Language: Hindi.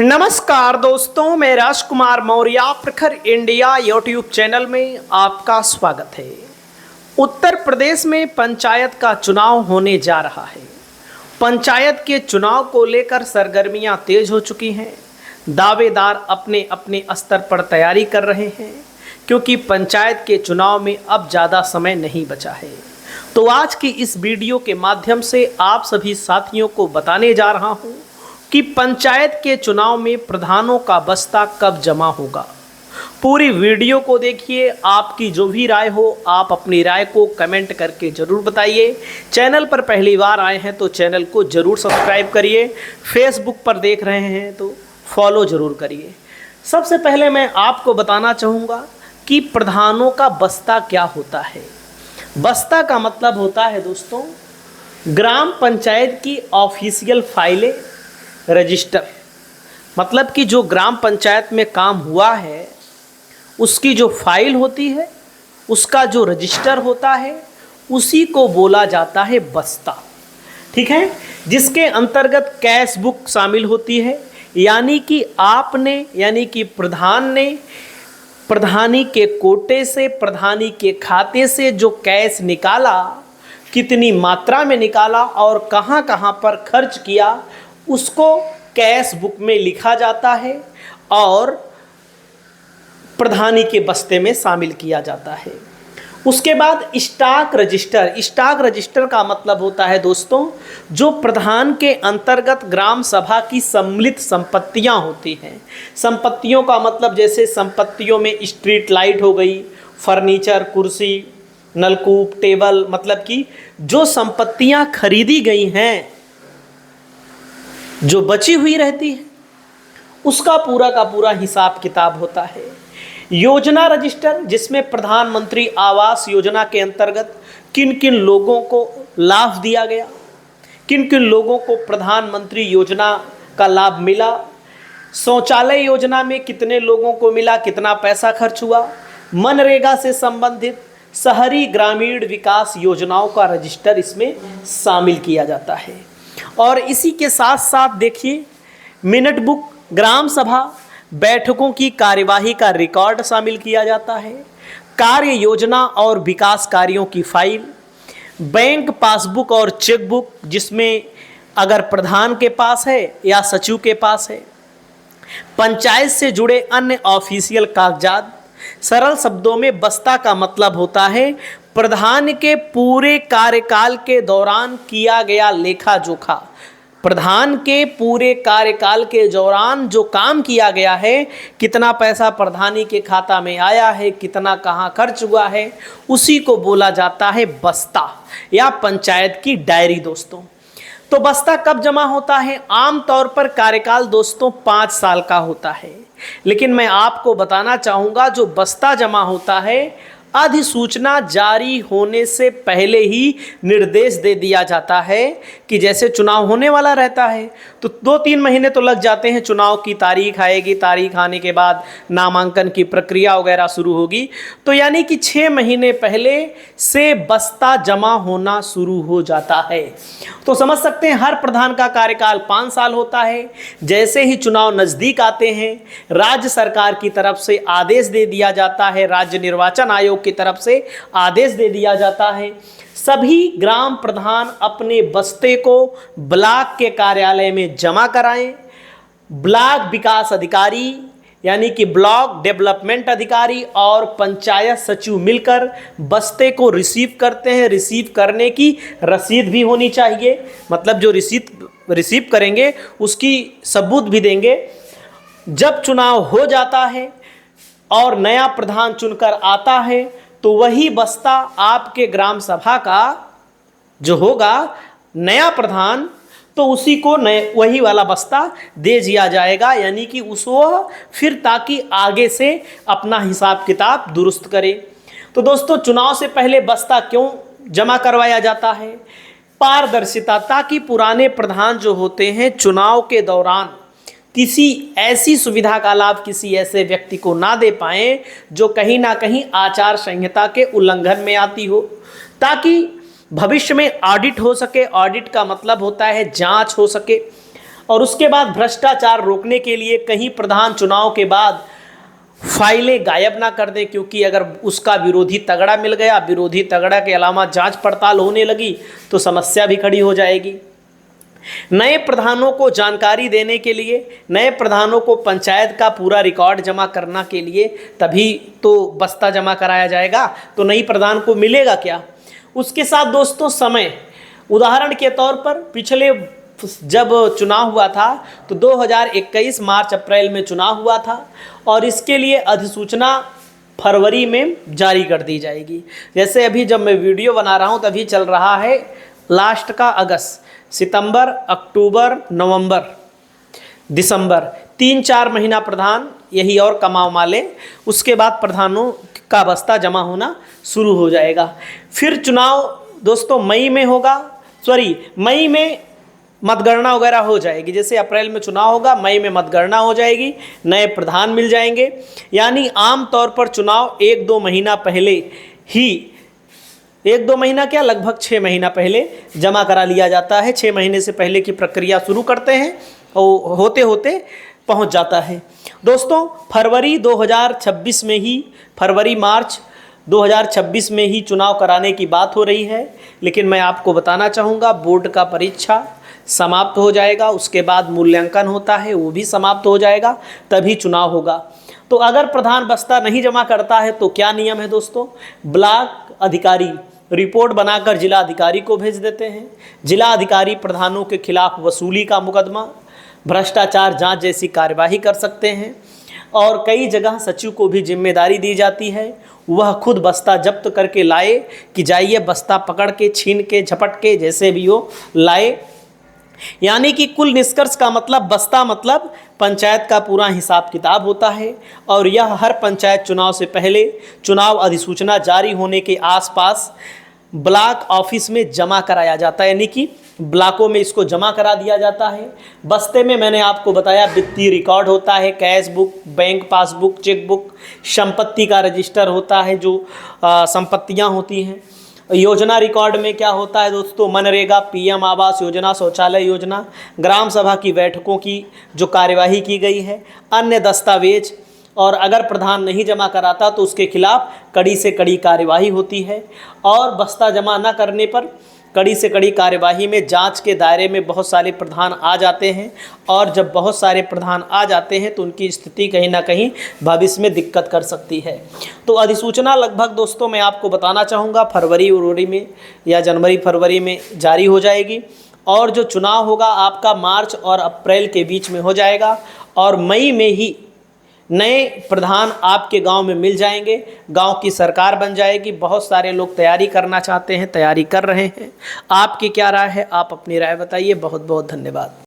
नमस्कार दोस्तों, मैं राजकुमार मौर्य प्रखर इंडिया यूट्यूब चैनल में आपका स्वागत है। उत्तर प्रदेश में पंचायत का चुनाव होने जा रहा है। पंचायत के चुनाव को लेकर सरगर्मियां तेज हो चुकी हैं। दावेदार अपने अपने स्तर पर तैयारी कर रहे हैं क्योंकि पंचायत के चुनाव में अब ज़्यादा समय नहीं बचा है। तो आज की इस वीडियो के माध्यम से आप सभी साथियों को बताने जा रहा हूँ कि पंचायत के चुनाव में प्रधानों का बस्ता कब जमा होगा। पूरी वीडियो को देखिए। आपकी जो भी राय हो आप अपनी राय को कमेंट करके ज़रूर बताइए। चैनल पर पहली बार आए हैं तो चैनल को ज़रूर सब्सक्राइब करिए। फेसबुक पर देख रहे हैं तो फॉलो ज़रूर करिए। सबसे पहले मैं आपको बताना चाहूँगा कि प्रधानों का बस्ता क्या होता है। बस्ता का मतलब होता है दोस्तों ग्राम पंचायत की ऑफिशियल फाइलें, रजिस्टर। मतलब कि जो ग्राम पंचायत में काम हुआ है उसकी जो फाइल होती है, उसका जो रजिस्टर होता है, उसी को बोला जाता है बस्ता। ठीक है, जिसके अंतर्गत कैश बुक शामिल होती है। यानी कि आपने यानी कि प्रधान ने प्रधानी के कोटे से, प्रधानी के खाते से जो कैश निकाला, कितनी मात्रा में निकाला और कहाँ कहाँ पर खर्च किया, उसको कैश बुक में लिखा जाता है और प्रधानी के बस्ते में शामिल किया जाता है। उसके बाद स्टॉक रजिस्टर। स्टॉक रजिस्टर का मतलब होता है दोस्तों जो प्रधान के अंतर्गत ग्राम सभा की सम्मिलित संपत्तियां होती हैं। संपत्तियों का मतलब जैसे संपत्तियों में स्ट्रीट लाइट हो गई, फर्नीचर, कुर्सी, नलकूप, टेबल, मतलब कि जो संपत्तियां खरीदी गई हैं, जो बची हुई रहती है, उसका पूरा का पूरा हिसाब किताब होता है। योजना रजिस्टर, जिसमें प्रधानमंत्री आवास योजना के अंतर्गत किन किन लोगों को लाभ दिया गया, किन किन लोगों को प्रधानमंत्री योजना का लाभ मिला, शौचालय योजना में कितने लोगों को मिला, कितना पैसा खर्च हुआ, मनरेगा से संबंधित शहरी ग्रामीण विकास योजनाओं का रजिस्टर इसमें शामिल किया जाता है। और इसी के साथ साथ देखिए मिनट बुक, ग्राम सभा बैठकों की कार्यवाही का रिकॉर्ड शामिल किया जाता है। कार्य योजना और विकास कार्यों की फाइल, बैंक पासबुक और चेकबुक, जिसमें अगर प्रधान के पास है या सचिव के पास है, पंचायत से जुड़े अन्य ऑफिशियल कागजात। सरल शब्दों में बस्ता का मतलब होता है प्रधान के पूरे कार्यकाल के दौरान किया गया लेखा जोखा। प्रधान के पूरे कार्यकाल के दौरान जो काम किया गया है, कितना पैसा प्रधानी के खाता में आया है, कितना कहाँ खर्च हुआ है, उसी को बोला जाता है बस्ता या पंचायत की डायरी दोस्तों। तो बस्ता कब जमा होता है? आमतौर पर कार्यकाल दोस्तों 5 साल का होता है, लेकिन मैं आपको बताना चाहूँगा जो बस्ता जमा होता है अधिसूचना जारी होने से पहले ही निर्देश दे दिया जाता है कि जैसे चुनाव होने वाला रहता है तो 2-3 महीने तो लग जाते हैं। चुनाव की तारीख आएगी, तारीख आने के बाद नामांकन की प्रक्रिया वगैरह शुरू होगी, तो यानी कि 6 महीने पहले से बस्ता जमा होना शुरू हो जाता है। तो समझ सकते हैं हर प्रधान का कार्यकाल 5 साल होता है। जैसे ही चुनाव नज़दीक आते हैं राज्य सरकार की तरफ से आदेश दे दिया जाता है, राज्य निर्वाचन आयोग की तरफ से आदेश दे दिया जाता है, सभी ग्राम प्रधान अपने बस्ते को ब्लॉक के कार्यालय में जमा कराएं। ब्लॉक विकास अधिकारी यानी कि ब्लॉक डेवलपमेंट अधिकारी और पंचायत सचिव मिलकर बस्ते को रिसीव करते हैं। रिसीव करने की रसीद भी होनी चाहिए, मतलब जो रिसीव करेंगे उसकी सबूत भी देंगे। जब चुनाव हो जाता है और नया प्रधान चुनकर आता है तो वही बस्ता आपके ग्राम सभा का जो होगा नया प्रधान, तो उसी को वही वाला बस्ता दे दिया जाएगा। यानी कि उसको फिर ताकि आगे से अपना हिसाब किताब दुरुस्त करे। तो दोस्तों चुनाव से पहले बस्ता क्यों जमा करवाया जाता है? पारदर्शिता, ताकि पुराने प्रधान जो होते हैं चुनाव के दौरान किसी ऐसी सुविधा का लाभ किसी ऐसे व्यक्ति को ना दे पाएं जो कहीं ना कहीं आचार संहिता के उल्लंघन में आती हो, ताकि भविष्य में ऑडिट हो सके। ऑडिट का मतलब होता है जांच हो सके। और उसके बाद भ्रष्टाचार रोकने के लिए कहीं प्रधान चुनाव के बाद फाइलें गायब ना कर दे, क्योंकि अगर उसका विरोधी तगड़ा मिल गया, विरोधी तगड़ा के अलावा जांच पड़ताल होने लगी तो समस्या भी खड़ी हो जाएगी। नए प्रधानों को जानकारी देने के लिए, नए प्रधानों को पंचायत का पूरा रिकॉर्ड जमा करना के लिए तभी तो बस्ता जमा कराया जाएगा, तो नई प्रधान को मिलेगा क्या। उसके साथ दोस्तों समय, उदाहरण के तौर पर पिछले जब चुनाव हुआ था तो 2021 मार्च अप्रैल में चुनाव हुआ था और इसके लिए अधिसूचना फरवरी में जारी कर दी जाएगी। जैसे अभी जब मैं वीडियो बना रहा हूँ तभी चल रहा है लास्ट का अगस्त, सितंबर, अक्टूबर, नवंबर, दिसंबर, 3-4 महीना प्रधान यही और कमा माले, उसके बाद प्रधानों का बस्ता जमा होना शुरू हो जाएगा। फिर चुनाव दोस्तों मई में होगा, मई में मतगणना वगैरह हो जाएगी। जैसे अप्रैल में चुनाव होगा, मई में मतगणना हो जाएगी, नए प्रधान मिल जाएंगे। यानी आम तौर पर चुनाव 1-2 महीना पहले ही, 1-2 महीना क्या, लगभग 6 महीना पहले जमा करा लिया जाता है। 6 महीने से पहले की प्रक्रिया शुरू करते हैं और होते होते पहुंच जाता है। दोस्तों फरवरी 2026 में ही, फरवरी मार्च 2026 में ही चुनाव कराने की बात हो रही है। लेकिन मैं आपको बताना चाहूँगा बोर्ड का परीक्षा समाप्त हो जाएगा, उसके बाद मूल्यांकन होता है वो भी समाप्त हो जाएगा, तभी चुनाव होगा। तो अगर प्रधान बस्ता नहीं जमा करता है तो क्या नियम है दोस्तों, ब्लॉक अधिकारी रिपोर्ट बनाकर जिला अधिकारी को भेज देते हैं। जिला अधिकारी प्रधानों के खिलाफ वसूली का मुकदमा, भ्रष्टाचार जांच जैसी कार्यवाही कर सकते हैं। और कई जगह सचिव को भी जिम्मेदारी दी जाती है, वह खुद बस्ता जब्त करके लाए कि जाइए बस्ता पकड़ के, छीन के, झपट के, जैसे भी हो लाए। यानी कि कुल निष्कर्ष का मतलब बस्ता मतलब पंचायत का पूरा हिसाब किताब होता है और यह हर पंचायत चुनाव से पहले, चुनाव अधिसूचना जारी होने के आसपास ब्लॉक ऑफिस में जमा कराया जाता है। यानी कि ब्लॉकों में इसको जमा करा दिया जाता है। बस्ते में मैंने आपको बताया वित्तीय रिकॉर्ड होता है, cash book, bank passbook, cheque book, संपत्ति का रजिस्टर होता है, जो संपत्तियां होती हैं। योजना रिकॉर्ड में क्या होता है दोस्तों, मनरेगा, पीएम आवास योजना, शौचालय योजना, ग्राम सभा की बैठकों की जो कार्यवाही की गई है, अन्य दस्तावेज। और अगर प्रधान नहीं जमा कराता तो उसके खिलाफ कड़ी से कड़ी कार्यवाही होती है। और बस्ता जमा न करने पर कड़ी से कड़ी कार्यवाही में जांच के दायरे में बहुत सारे प्रधान आ जाते हैं और जब बहुत सारे प्रधान आ जाते हैं तो उनकी स्थिति कहीं ना कहीं भविष्य में दिक्कत कर सकती है। तो अधिसूचना लगभग दोस्तों मैं आपको बताना चाहूँगा फरवरी में या जनवरी फरवरी में जारी हो जाएगी और जो चुनाव होगा आपका मार्च और अप्रैल के बीच में हो जाएगा और मई में ही नए प्रधान आपके गांव में मिल जाएंगे, गांव की सरकार बन जाएगी। बहुत सारे लोग तैयारी करना चाहते हैं, तैयारी कर रहे हैं। आपकी क्या राय है, आप अपनी राय बताइए। बहुत बहुत धन्यवाद।